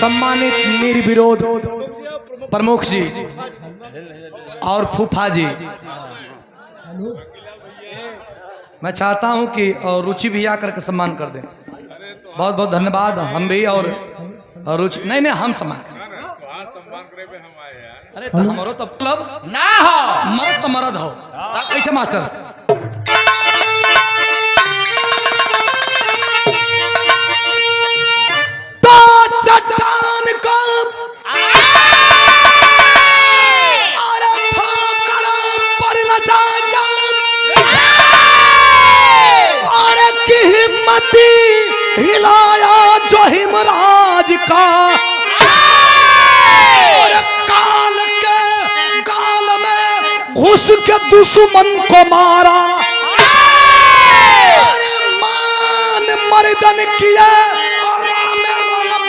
सम्मानित निर्विरोध प्रमुख जी और फूफा जी, मैं चाहता हूं कि और रुचि भी आकर के सम्मान कर दें। बहुत बहुत धन्यवाद। हम भी और रुचि नहीं हम सम्मान करें। अरे तो हमारो तो क्लब ना हो, मर्द तो मर्द हो कैसे मास्टर। तो चट्टान को हिलाया जो हिमराज का, और काल के गाल में घुस के दुश्मन को मारा, और मान मर्दन किए और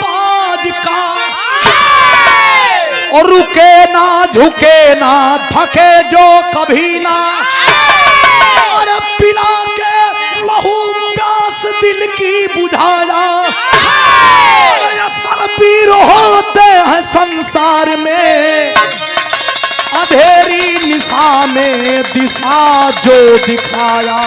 बाज का, और रुके ना झुके ना थके जो कभी ना, और पिला के लहू दिल की बुझाया। असल पीर होते हैं संसार में, अंधेरी निशा में दिशा जो दिखाया।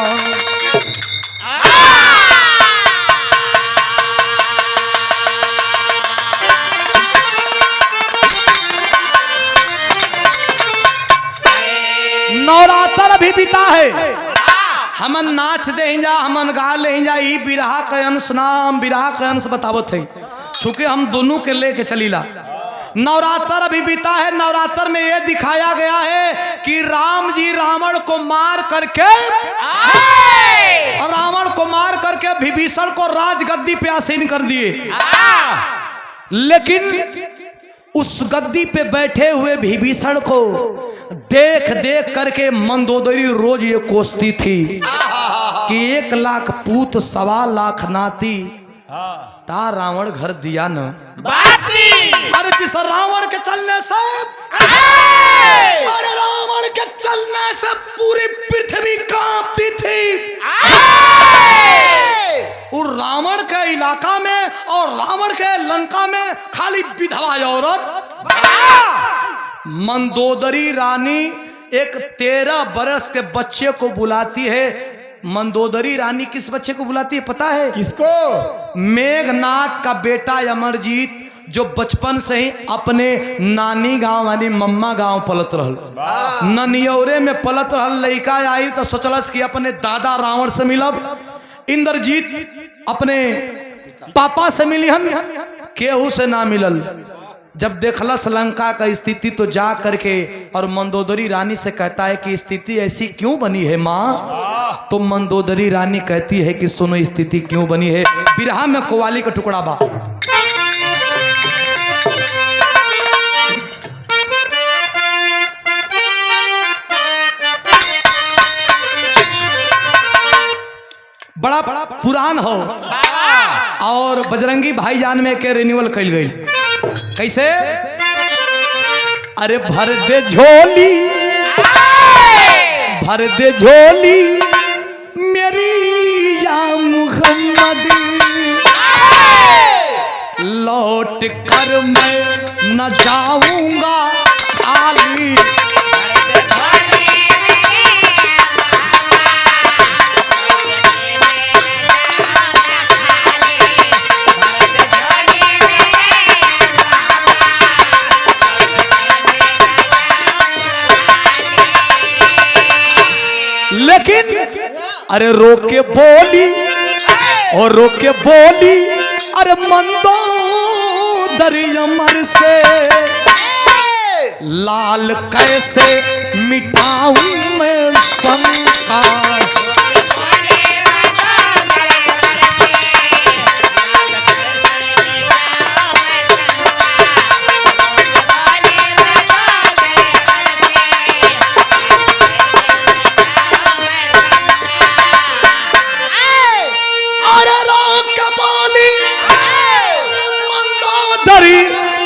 नवरात्र भी बीता है, हमन नाच दे जा, हमन गा ले जा। ई बिरहा के अंश नाम बिरहा के अंश बतावत है, चूंकि हम दोनों के लेके चलीला। नवरात्र अभी बीता है। नवरात्र में ये दिखाया गया है कि राम जी रावण को मार करके विभीषण को राजगद्दी पे आसीन कर दिए। लेकिन उस गद्दी पे बैठे हुए विभीषण को देख देख करके मंदोदरी रोज ये कोसती थी कि 1 लाख पूत 1.25 लाख नाती ता रावण घर दिया न बाती। अरे जिस रावण के चलने से, अरे रावण के चलने से पूरी पृथ्वी कांपती थी। और रावण के इलाका में और रावण के लंका में खाली विधवा औरत। मंदोदरी रानी एक 13 बरस के बच्चे को बुलाती है। मंदोदरी रानी किस बच्चे को बुलाती है पता है? किसको? मेघनाथ का बेटा अमरजीत, जो बचपन से ही अपने नानी गांव यानी मम्मा गांव पलत रहल, ननियौरे में पलत रहल। लड़का आई तो सोचलस कि अपने दादा रावण से मिलब। इंद्रजीत अपने पापा से मिली, हम केहू से ना मिलल। जब देखलस लंका का स्थिति तो जा करके और मंदोदरी रानी से कहता है कि स्थिति ऐसी क्यों बनी है माँ? तो मंदोदरी रानी कहती है कि सुनो स्थिति क्यों बनी है। बिरहा में कव्वाली का टुकड़ा बा। बड़ा बड़ा पुरान हो और बजरंगी भाईजान में के रिन्यूअल कल गई। कैसे? अरे भर दे झोली, भर दे झोली मेरी या मुहम्मद, लौट कर मैं न जाऊंगा खाली। लेकिन अरे रोके बोली और रोके बोली, अरे मंदोदरी अमर से लाल कैसे मिटाऊं मैं शंका।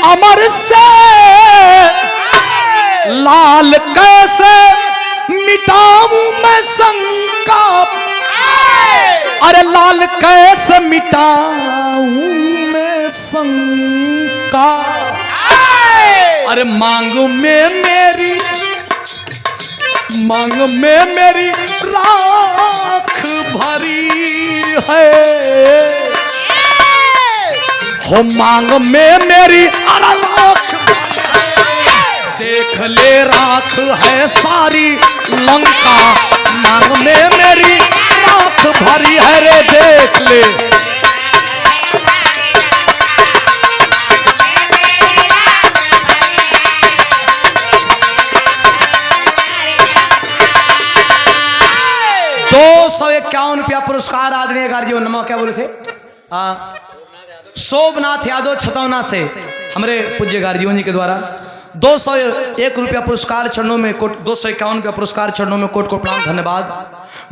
अमर से लाल कैसे मिटाऊं मैं शंका, अरे लाल कैसे मिटाऊं मैं शंका। लंका। अरे मांग में मेरी राख भरी है, हो मांग में मेरी राख, देख ले राख है सारी लंका, मांग में मेरी राख भरी है रे देख ले। ₹251 पुरस्कार आदरणीय गार्जियन नमो क्या बोले थे शोभनाथ यादव छतौना से हमारे पूज्य गार्जियन जी के द्वारा ₹201 पुरस्कार चरणों में कोट, ₹251 पुरस्कार चरणों में कोट को प्रणाम धन्यवाद।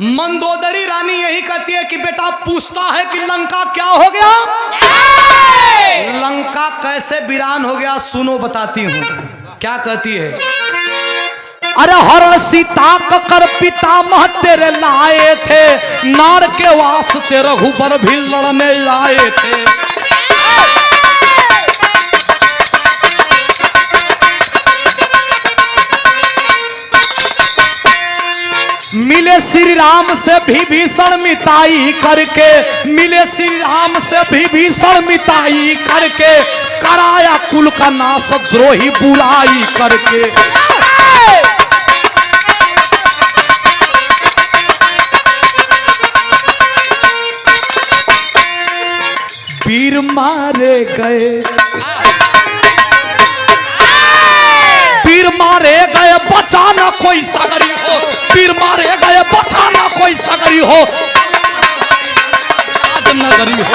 मंदोदरी रानी यही कहती है कि बेटा पूछता है कि लंका क्या हो गया, लंका कैसे वीरान हो गया, सुनो बताती हूँ क्या कहती है। अरे हरण सीता कर पितामह तेरे लाए थे, नार के वास्ते रघुबर भी लड़ने आए थे। मिले श्री राम से विभीषण मिताई करके, मिले श्री राम से विभीषण मिताई करके, कराया कुल का नाश द्रोही बुराई करके। वीर मारे गए, वीर मारे गए बचाना कोई सगरी हो, वीर मारे गए बचाना कोई सगरी हो, नगरी हो।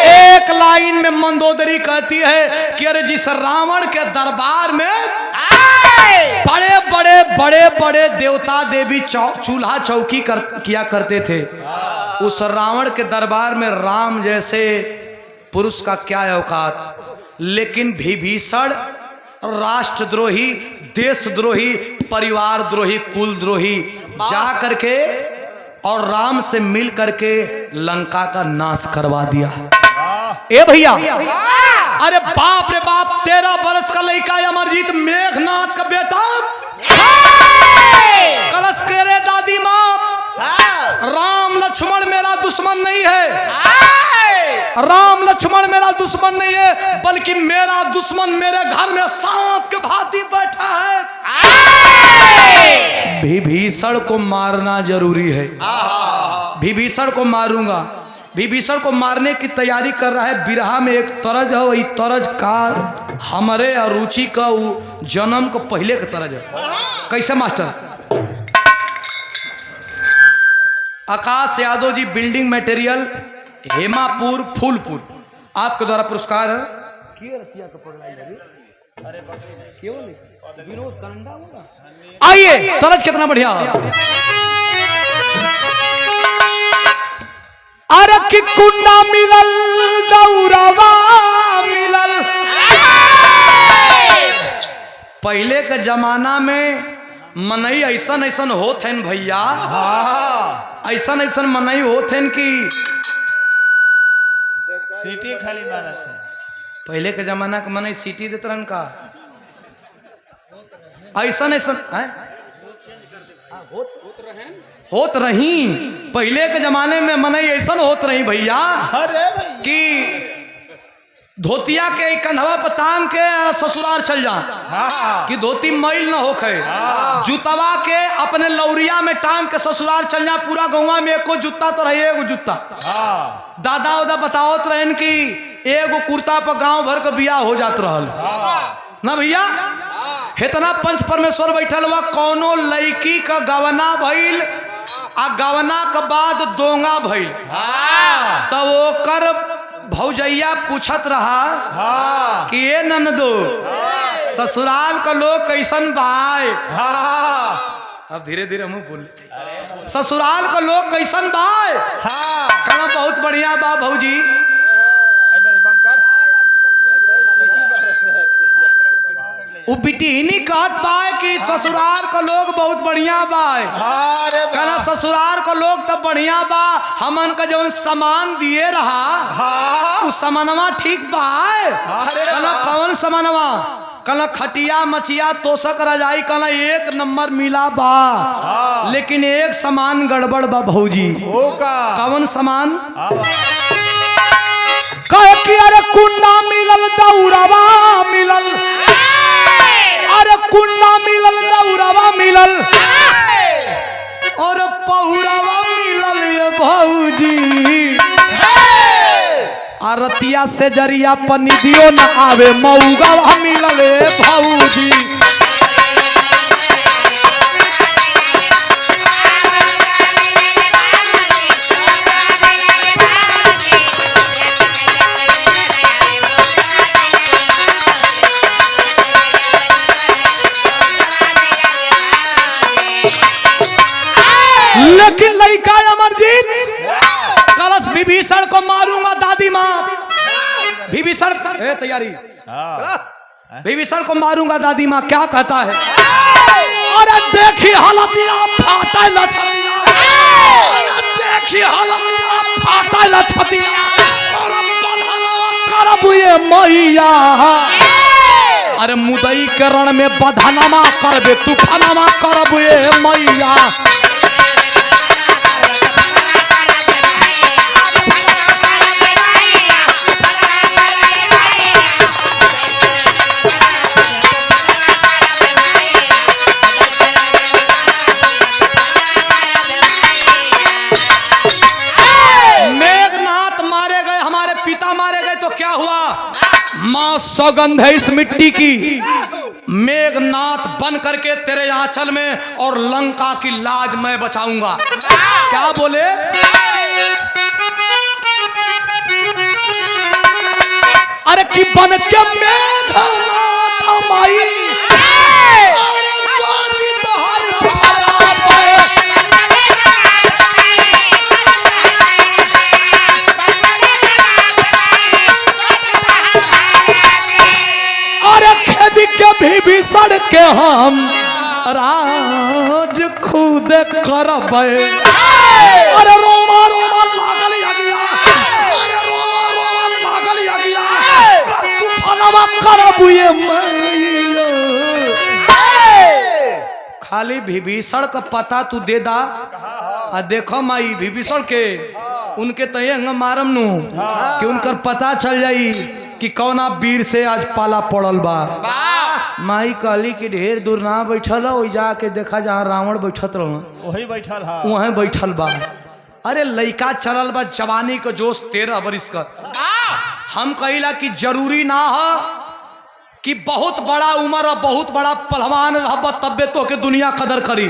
एक लाइन में मंदोदरी कहती है कि अरे जिस रावण के दरबार में बड़े बड़े देवता देवी चूल्हा चौकी किया करते थे, उस रावण के दरबार में राम जैसे पुरुष का क्या औकात। लेकिन विभीषण राष्ट्रद्रोही, देशद्रोही, परिवार द्रोही, कुल द्रोही जा करके और राम से मिल करके लंका का नाश करवा दिया। ए भैया, अरे बाप रे बाप, 13 वर्ष का लड़का अमरजीत मेघनाथ का बेटा कलश के रे दादी माँ, राम लक्ष्मण मेरा दुश्मन नहीं है, राम लक्ष्मण मेरा दुश्मन नहीं है, बल्कि मेरा दुश्मन मेरे घर में सांप के भांति बैठा है। विभीषण को मारना जरूरी है, विभीषण को मारूंगा। विभीषण को मारने की तैयारी कर रहा है। बिरहा में एक तरज है, वही तरज का हमारे अरुचि का जन्म को पहले का तरज है। कैसे मास्टर? आकाश यादव जी, बिल्डिंग मटेरियल, हेमापुर, फूलपुर, आपके द्वारा पुरस्कार है। आइए, तरज कितना बढ़िया। अरे कि कुंडा मिलल दौरावा मिलल। पहले के जमाना में मनई ऐसन ऐसन होत हैं भैया, ऐसन ऐसन मनई होत हैं कि सीटी खाली मारत है। पहले के जमाना के मनई सीटी देते रहन का, ऐसन ऐसन होत रही। पहले के जमाने में मनई ऐसा होत रही भैया, अरे कि धोतिया के कंधवा पर टांग के ससुराल चल जा, कि धोती मैल ना होखे। जूतवा के अपने लौरिया में टांग के ससुराल चल जा, पूरा गौवा में एको जूता तो रहे, एगो जूता। दादा उदा बतावत रहन कि एगो कुर्ता पर गांव भर के बियाह हो जात रहल ना भैया। इतना पंच परमेश्वर बैठल हुआ, कौनो लड़की का गवना भइल आ गवना के बाद दोंगा भइल, तब ओकर भौजैया पूछत रहा कि ये ननदो ससुराल का लोग कैसन बाय। अब धीरे धीरे मुंह बोल लेते, ससुराल का लोग कैसन बाय। कहना बहुत बढ़िया बा भौजी। वो बिटिहनी कहत बाय कि ससुराल का लोग बहुत बढ़िया बाय। अरे कहला ससुराल का लोग तब बढ़िया बा, हमन का जवन सामान दिए रहा उ सामानवा ठीक बाय। कहला कौन सामानवा? कहला खटिया मचिया तोसक रजाई, कहला एक नंबर मिला बा, लेकिन एक सामान गड़बड़ बा भौजी। कौन सामान? कहे कि अरे कुंडा मिलल दौड़ावा मिलल, अरे कुंडा मिलल दौड़ावा मिलल और पहुरावा मिलल ये भौजी। आरतिया से जरिया पनिदियो न आवे, मऊगा मिलल ये भौजी। लेकिन लड़का अमरजीत कलश विभीषण को मारूंगा दादी माँ। विभीषण तैयारी, विभीषण को मारूंगा दादी माँ। क्या कहता है? अरे देखी हालतिया फाटा लछतिया, अरे देखी हालतिया फाटा लछतिया, करब ये मैया। अरे मुदई के रण में बधनमा करबे तूफानमा करब ये मैया। मां सौगंध है इस मिट्टी की, मेघनाथ बन करके तेरे आंचल में और लंका की लाज मैं बचाऊंगा। क्या बोले? अरे कि बन के मेघनाथ माई, विभीषण के हम राज खुद करबे। अरे रोमा रोमा लागल यगिया, अरे रोमा रोमा लागल यगिया, तूफानवा करब ये मैया। खाली विभीषण का पता तू दे दा। आ देखो माई विभीषण के उनके तय मारम नु कि उनकर पता चल जाई कि कौना वीर से आज पाला पड़ल बा। माई काली के ढेर दूर ना बैठल हो, जाके देखा जहाँ रावण बैठत रहो वही बैठल है, वहीं बैठल बा। अरे लइका चलल बा, जवानी का जोश 13 बरिस का। हम कहिला कि जरूरी ना हो कि बहुत बड़ा उम्र और बहुत बड़ा पहलवान रहब तब्बे तो के दुनिया कदर करी।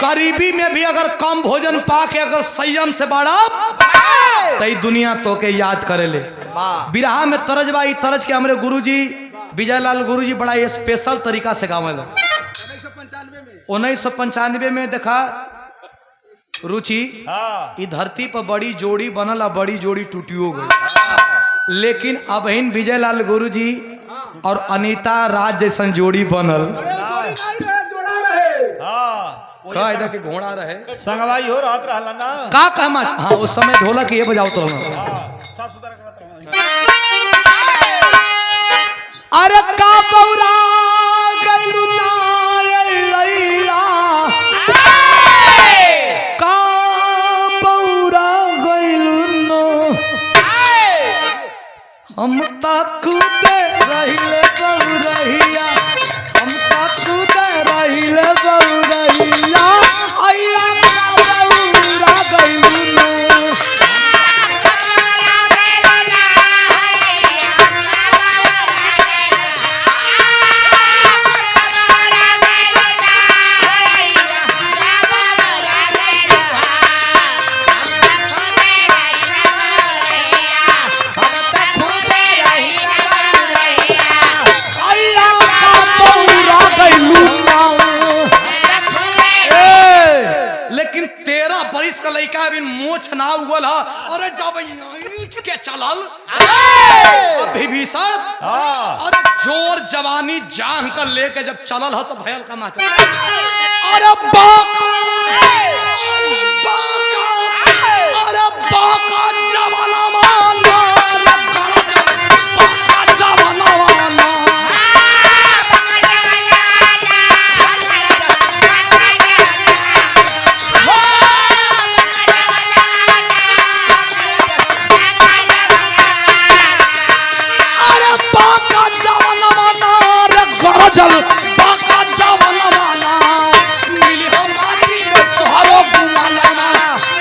गरीबी में भी अगर कम भोजन पा के अगर संयम से बढ़ब तई दुनिया तो के याद करे ले। बिरहा में तरज बा, तरज के हमरे गुरुजी विजयलाल गुरुजी बड़ा स्पेशल तरीका से गावेला। 1995 में देखा रुचि ई धरती पर बड़ी जोड़ी बनल, बड़ी जोड़ी टूटियो गई, लेकिन अब इन विजयलाल गुरुजी और अनीता राज जैसन जोड़ी बनल। का इधर के घोड़ा रहे संगवाई हो रात रहला ना का कहमा। हाँ उस समय ढोलक ये बजाओ तो साफ सुथरा करत रहो। अरे का बौरा गइलू लैला, का बौरा गइलू नो, हम तक दे रहिले बौरहिया, हम तक दे रहिले बौरहिया, आइया का बौरा गइलू नो। लड़का अभी मोछ ना उगल है, अरे जब ईंट के चलल विभीषण अरे जोर जवानी जान कर लेके जब चलल है तो भयल का माचा अरे बाका जवाना माना बाका जवाना माना जल बाका जवाना माना मिली हो माटी में तोहरो गुमाना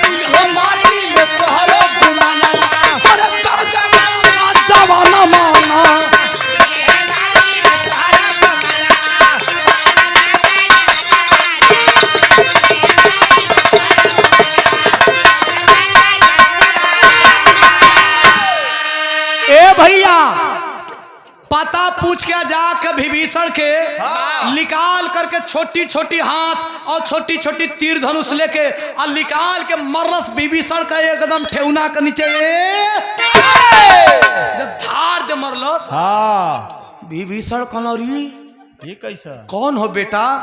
मिली हो माटी में तोहरो गुमाना अरे कर जवाना माना ए भैया पता पूछ के जाके विभीषण के निकाल करके छोटी छोटी हाथ और छोटी छोटी तीर धनुष लेके और निकाल के मरस विभीषण का एकदम ठेहुना के नीचे जब धार दे मरलस। विभीषण कनौरी ये कैसा कौन हो बेटा?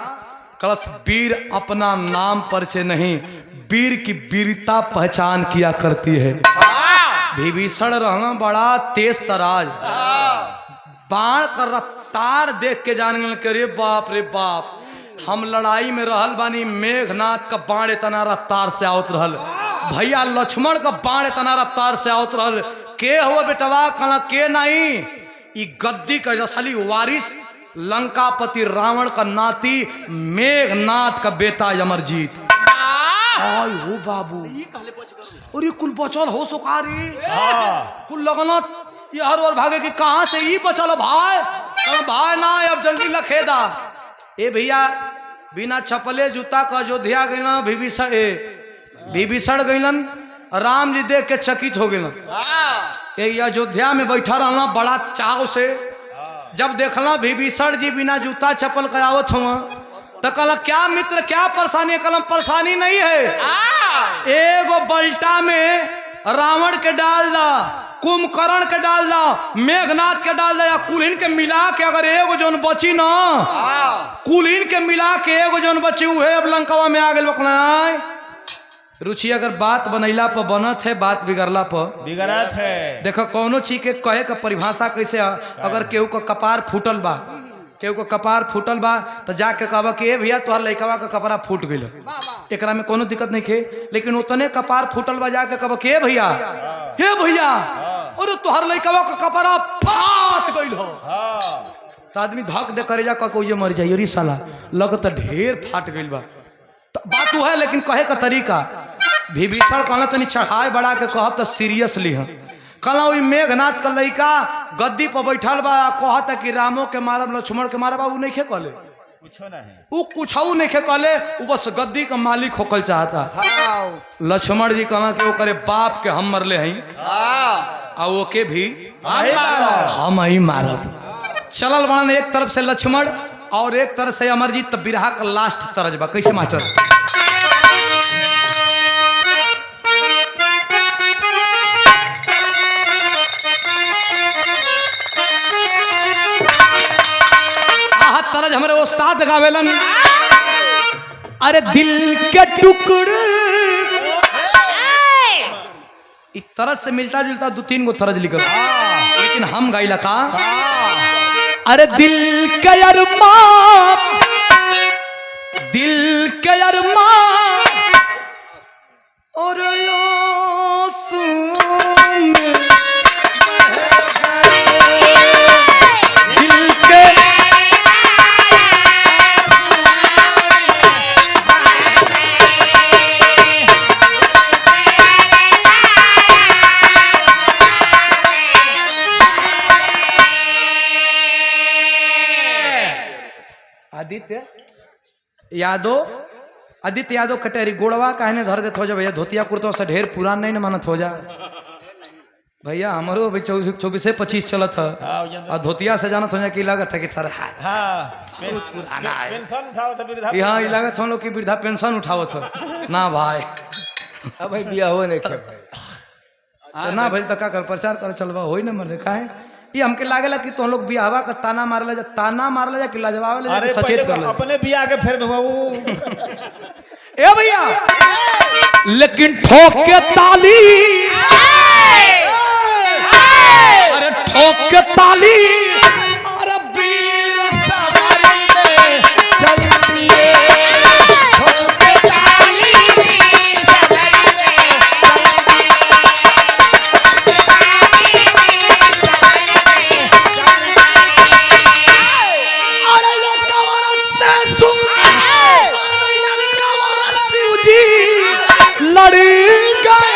कलश वीर अपना नाम परिचय नहीं, वीर की वीरता पहचान किया करती है। विभीषण रहना बड़ा तेज तराज, बाण का रफ्तार देख के जान गए कि रे बाप हम लड़ाई में रहल बानी, मेघनाथ का बाण इतना रफ्तार से आवत रहल, भैया लक्ष्मण का बाण इतना रफ्तार से आवत रहल। के हुआ बेटवा? कहना के नहीं, ई गद्दी का असली वारिस लंकापति रावण का नाती मेघनाथ का बेटा अमरजीत। आय हो बाबू, और कुल बचल हो सुकारी कुल लगना ये हर और भागे कि कहाँ से ही बचल भाई? भाई ना अब जल्दी लखेदा। ए भैया बिना चपले जूता का अयोध्या गईलन विभीषण गईलन, राम जी देख के चकित हो गईलन। अयोध्या में बैठा रहना बड़ा चाव से, जब देखला विभीषण जी बिना जूता चप्पल का आवत हुआ तो कहला क्या मित्र क्या परेशानी? कलम परेशानी नहीं है, एगो बल्टा में रावण के डाल दा, कुंभकर्ण के डाल दा, मेघनाथ के डाल दा, या कुलीन के मिला के अगर एगो जोन बची ना, कुलीन के मिला के एगो जोन बची उहे अब लंकावा में आ गए। रुचि अगर बात बनैला पर बनत है, बात बिगड़ला पर बिगड़त है। देखो कौनो चीज के कहे का परिभाषा कैसे है? अगर केहू का कपार फूटल बा, केहू को कपार फूटल बा तो जाके कहबा कि ए भैया तोहर लइकवा का कपड़ा फूट गइल, एकरा में कोनो दिक्कत नहीं खे। लेकिन उतने कपार फूटल बा जाके कहबा कि ए भैया हे भैया और तोहर लइकवा का कपड़ा फाट गइल हो, तो आदमी धक दे करे जा कोई मर जाई, अरे साला लगत ढेर फाट गइल बा। बात वो है लेकिन कहे का तरीका। विभीषण कहला तनी चढ़ाए बढ़ा के कहब तो सीरियसली है। कहला वही मेघनाथ का लइका गद्दी पर बैठल बा, कहता कि रामो के मारब लक्ष्मण के मारब, उ नहीं खे कहले कुछ नहीं खे कहले, उ बस गद्दी का मालिक होकल चाहता। लक्ष्मण जी कहला कि ओकरे बाप के हम मरले हई आ ओके भी हम ही मारब। चलल बड़न एक तरफ से लक्ष्मण और एक तरफ से अमरजीत, तब बिरहा का लास्ट तरज बा कैसे मास्टर? तरज हमारे उस्ताद गावेलन, अरे दिल के टुकड़े इस तरज से मिलता जुलता दो तीन गो तरज लिखल, लेकिन हम गाइला का अरे दिल के अरमान, दिल के अरमान और दिल के आदित्य यादव कटेरी गोड़वा कहने धर देते हो जा भैया, धोतिया कुर्ता से ढेर पुरान नहीं न मानत हो जा भैया, हमारो अभी 24-25 चलत है और धोतिया से जानत हो जा कि लागत है कि सर पुराना है, पेंशन उठाओ तो वृद्धा यहाँ लागत हम लोग की वृद्धा पेंशन उठावत हो ना भाई, अब भाई बिया हो नहीं खे भाई तो ना भाई तो का कर प्रचार कर चलवा होई ना मर का है ये हमके लागेला कि तुम लोग बियाहवा का ताना मारला जा कि लाजवाब ले जा अरे कि सचेत कर पहले ले अपने भी आगे फिर बाबू ए भैया लेकिन ठोक के ताली अरे ठोक के ताली अरे वीर सवारी चलती है ठोक के ताली अरे ये कमर से सुन अरे ये कमर शिव जी लड़ी गए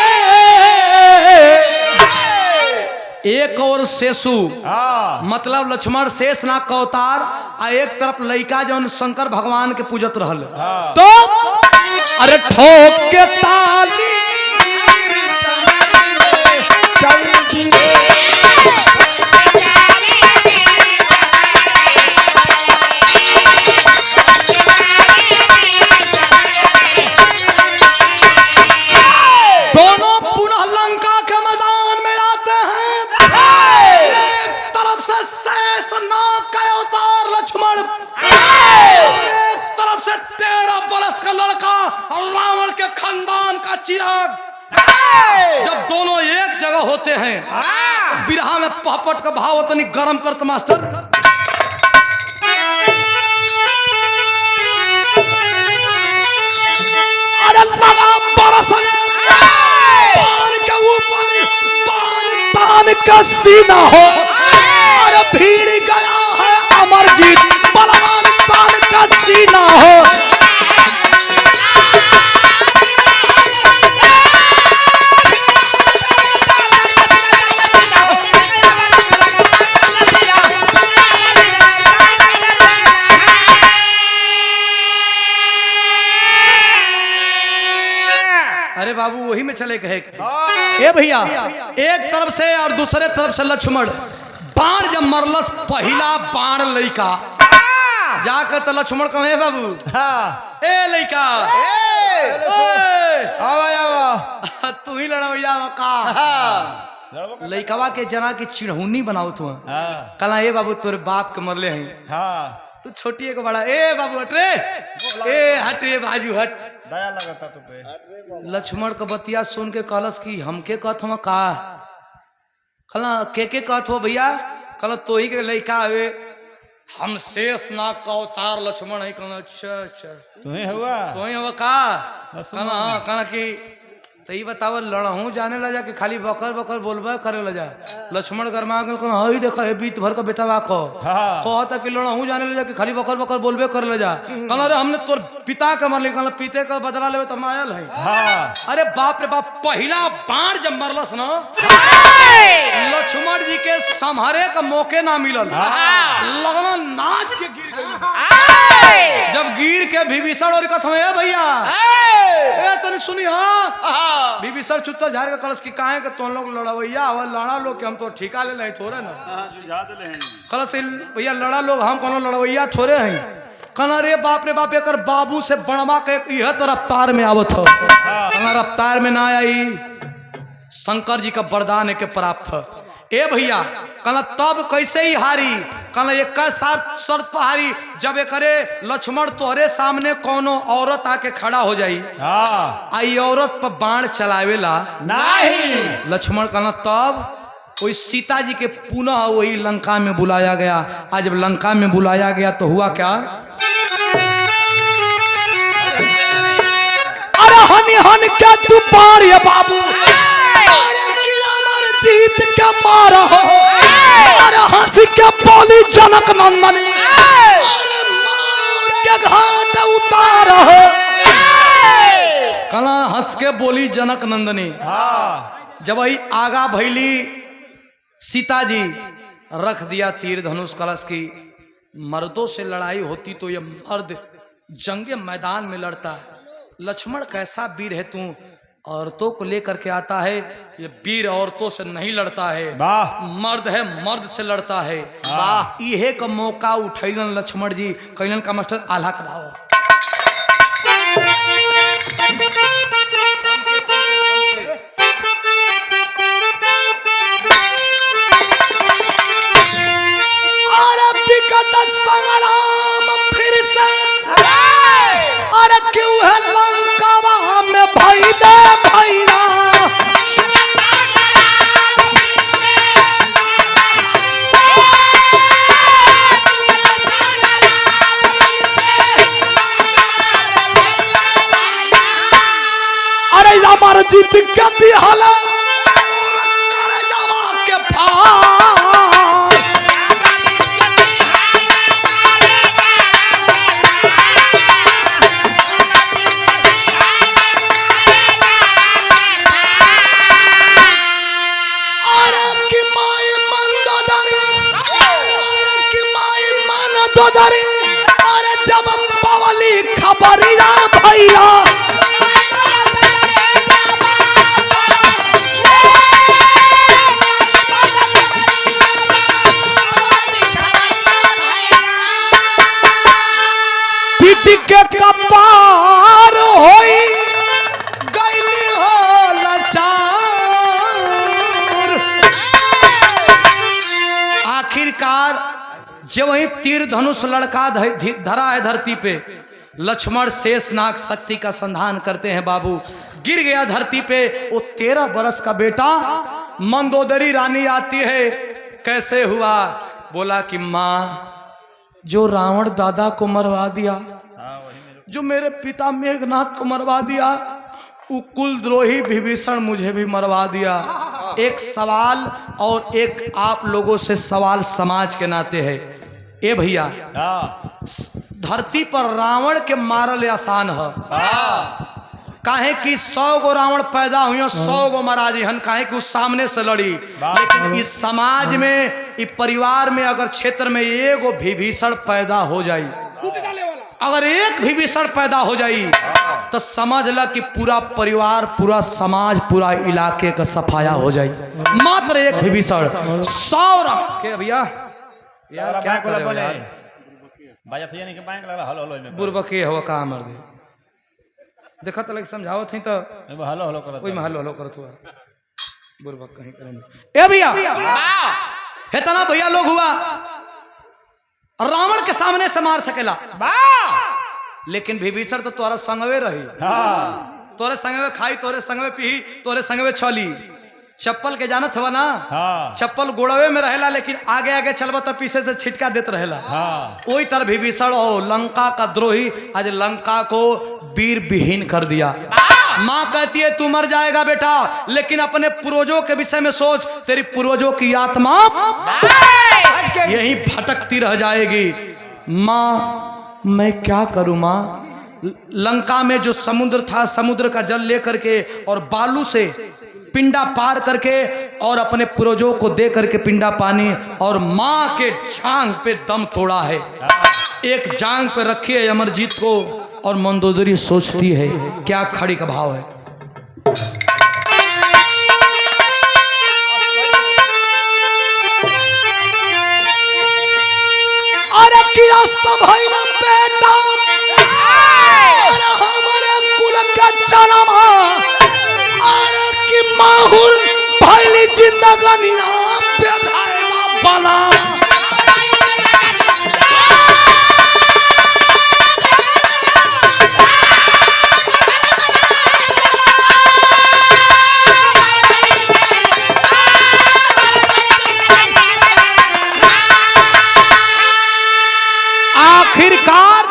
एक और शेषु हाँ मतलब लक्ष्मण शेष नाग का अवतार आ एक तरफ लइका जौन शंकर भगवान के पूजत रहल हाँ। तो अरे ठोक के ताली दोनों पुनः लंका के मैदान में आते हैं एक तरफ से शेष नाग का अवतार लक्ष्मण एक तरफ से 13 बरस का लड़का रावण के खानदान का चिराग जब दोनों एक जगह होते हैं बिरहा में पहपट का भाव तनी गरम करते मास्टर अरे लगा बरसने बाण के ऊपर बाण तान का सीना हो अरे भीड़ गया है अमरजीत बलवान तान का सीना हो अरे बाबू वही में चले कहे ए भैया एक तरफ से और दूसरे तरफ से लक्ष्मण बाण जब मरलस पहला बाण लइका जाकर तो लक्ष्मण कहे बाबू हाँ ए लइका आवा तू ही लड़वैया का लइकवा के जना की चिढ़ौनी बनाओ तू हाँ कला ए बाबू तोरे बाप के मरले हैं हाँ तू छोटी एक बड़ा ए बाबू हट रे ए हट रे बाजू हट दया लगता तो पे लक्ष्मण का बतिया सुन के कहलस कि हमके कहत हम का कहला के कहत हो भैया कहला तो ही के लइका हवे हम शेष नाग का अवतार लक्ष्मण है कहला अच्छा अच्छा तुम्हें हुआ तो ही हवा का बस कहला हाँ कहला कि तो ये बताव लड़हूँ जाने लजा कि खाली बकर बकर बोलबे करे लजा लक्ष्मण गरमा के कहला हई देखा है बीत भर का बेटा वा कहो हाँ कहता कि लड़हूँ जाने लजा कि खाली बकर बकर बोलबे करे लजा कहला अरे हमने तोर पिता के मरली कहला पिते का बदला लेवे तो मायल है हाँ अरे बाप रे बाप पहला बाण जब मरलस ना लक्ष्मण जी के संहारे का मौके ना मिलल लगना नाच के गिर गई जब गिर के विभीषण और कथम है भैया ए तनी सुनी हाँ विभीषण चुत्ता झाड़ के कलश की काहे के तुम लोग लड़वैया और लड़ा लोग के हम तो ठिका ले नहीं थोड़े ना कलश भैया लड़ा लोग हम कोनो लड़वैया थोड़े हैं कहना रे बाप एक बाबू से बनवा के यह तो रफ्तार में आवत हो कहना रफ्तार में ना आई शंकर जी का वरदान है के प्राप्त है ए भैया कहना तब कैसे ही हारी कहना एक शर्त पर हारी जब एकरे लक्ष्मण तोहरे सामने कोनो औरत आके खड़ा हो जाई हाँ आई औरत पर बाण चलावेला नहीं लक्ष्मण कहना तब कोई सीता जी के पुनः वही लंका में बुलाया गया आज जब लंका में बुलाया गया तो हुआ क्या अरे हनी हन क्या तू बाण ये बाबू जीत के मारा हो अरे हंस के बोली जनक नंदन अरे मार के घाट उतारा हो कला हंस के बोली जनक नंदनी हाँ जब वही आगा भैली सीता जी रख दिया तीर धनुष कलश की मर्दों से लड़ाई होती तो ये मर्द जंगे मैदान में लड़ता है लक्ष्मण कैसा वीर है तू औरतों को लेकर के आता है ये वीर औरतों से नहीं लड़ता है वाह मर्द है मर्द से लड़ता है वाह इहे का मौका उठैलन लक्ष्मण जी कैलन का मास्टर आल्हा कढ़ाओ अमरजीत गति हला करे जवा के फार अरे कि माई मन दोदरी अरे जब पवली खबरिया भैया पीटी के कपार होई गईली हो लाचार। आखिरकार जब वही तीर धनुष लड़का धरा है धरती पे, लक्ष्मण शेषनाग शक्ति का संधान करते हैं बाबू, गिर गया धरती पे। वो 13 बरस का बेटा मंदोदरी रानी आती है, कैसे हुआ? बोला कि माँ जो रावण दादा को मरवा दिया, जो मेरे पिता मेघनाथ को मरवा दिया, वो कुलद्रोही विभीषण मुझे भी मरवा दिया। एक सवाल और एक आप लोगों से सवाल समाज के नाते है, ए भैया धरती पर रावण के मारल आसान है, काहे कि 100 गो रावण पैदा हुई 100 गो महाराजी हन, काहे कि उस सामने से लड़ी। लेकिन इस समाज में इस परिवार में अगर क्षेत्र में एगो विभीषण पैदा हो जाई, अगर एक विभीषण पैदा हो जाई तो समझ ला कि पूरा परिवार पूरा समाज पूरा इलाके का सफाया हो जाई। मात्र एक विभीषण 100 के भैया यार क्या करे बोले बाजा थे नहीं के बैंक लगा हलो हलो में बुरबके हो का मर दे देखा तो लग समझाओ थे तो हलो हलो करत ओई में हलो हलो करत हुआ बुरबक कहीं करे ए भैया इतना भैया लोग हुआ रावण के सामने से मार सकेला, लेकिन विभीषण तो तोरा संगवे रही, तोरे संगवे खाई, तोरे संगवे पी, तोरे संगवे चली। चप्पल के जानत हुआ ना, चप्पल गोड़वे में रहेला, लेकिन आगे आगे चलबा तो पीछे से छिटका देते रहेला। वही तरह विभीषण हो लंका का द्रोही, आज लंका को वीर विहीन कर दिया। माँ कहती है तू मर जाएगा बेटा, लेकिन अपने पूर्वजों के विषय में सोच, तेरी पूर्वजों की आत्मा यही भटकती रह जाएगी। माँ मैं क्या करूं माँ? लंका में जो समुद्र था, समुद्र का जल लेकर के और बालू से पिंडा पार करके और अपने पूर्वजों को दे करके पिंडा पानी, और माँ के जांग पे दम तोड़ा है, एक जांग पे रखी है अमरजीत को, और मंदोदरी सोचती है क्या खड़ी का भाव है। अरे बेटा हमारे कुल का जन्म, अरे कि माहुर भैली जिंदगानी पे बना। आखिरकार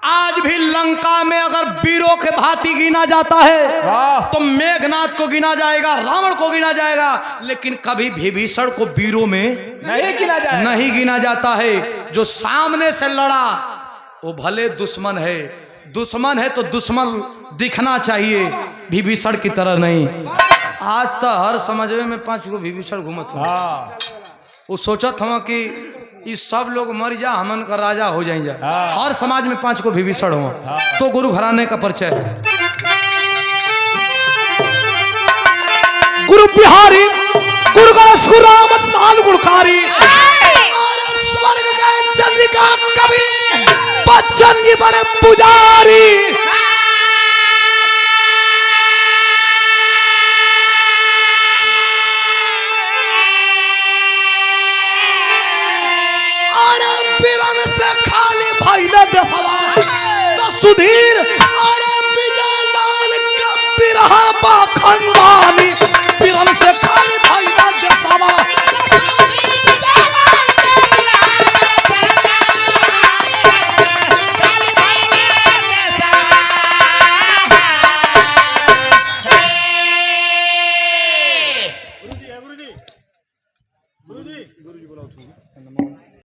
आज भी लंका में अगर वीरों के भांति गिना जाता है तो मेघनाथ को गिना जाएगा, रावण को गिना जाएगा, लेकिन कभी विभीषण को वीरों में नहीं गिना जाता है। जो सामने से लड़ा वो भले दुश्मन है तो दुश्मन दिखना चाहिए, विभीषण की तरह नहीं। आज तो हर समझवे में 5 गो विभीषण घूमत हो, वो सोचत हम कि ये सब लोग मर जा हमन का राजा हो जाएंगे। हर समाज में 5 को विभीषण हो, तो गुरु घराने का परिचय। गुरु बिहारी गुरु गणेश गुरु राम लाल गुणकारी, स्वर्ग गए चंद्रिका कवि बच्चन जी बड़े पुजारी।